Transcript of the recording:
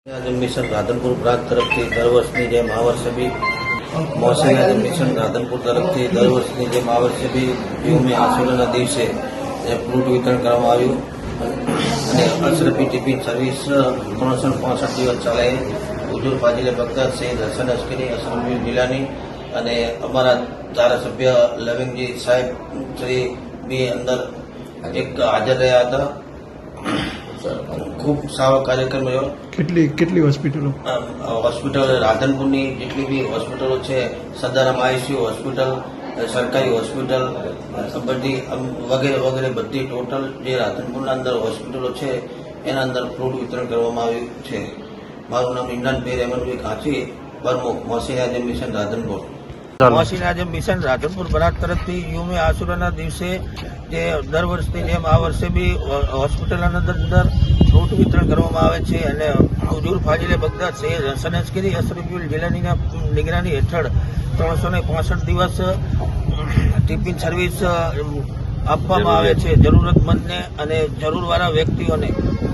आजम mission Radhanpur प्रांत तरफથી દર વર્ષની જેમ આ વર્ષે બી મોહસિન આઝમ મિશન રાધનપુર તરફથી દર વર્ષની જેમ આ વર્ષે બી યોમે આશુરાના દિવસે ફ્રૂટ વિતરણ કરવામાં આવ્યું અને અશરફી ટિફિન સર્વિસ 365 દિવસ ચાલે. હુજુર ફાજીલે બગદાદ સૈયદ હસન અસ્કરી, અશરફી ગિલાની અને અમારા ધારાસભ્ય લવિંગજી સાહેબ શ્રી બી અંદર એક હાજર રહ્યા હતા. ખૂબ સારો કાર્યક્રમ રહ્યો. કેટલી હોસ્પિટલો રાધનપુરની જેટલી બી હોસ્પિટલો છે, સદારામ આઈસીયુ હોસ્પિટલ, સરકારી હોસ્પિટલ બધી વગેરે વગેરે બધી ટોટલ જે રાધનપુરના અંદર હોસ્પિટલો છે એના અંદર ફ્રૂટ વિતરણ કરવામાં આવ્યું છે. મારું નામ ઇમરાનભાઈ રહેમાનભાઈ કાંચી, પ્રમુખ મોહસિન આઝમ મિશન રાધનપુર. મોહસિન આઝમ મિશન રાધનપુર બનાસ તરફથી યોમે આશુરાના દિવસે જે દર વર્ષની જેમ આ વર્ષે બી હોસ્પિટલના અંદર ફ્રૂટ વિતરણ કરવામાં આવે છે અને હુજુર ફાજીલે બગદાદ સૈયદ હસન અસ્કરી, અશરફી ગિલાનીના નિગરાની હેઠળ 365 દિવસ ટિફિન સર્વિસ આપવામાં આવે છે જરૂરતમંદને અને જરૂરવાળા વ્યક્તિઓને.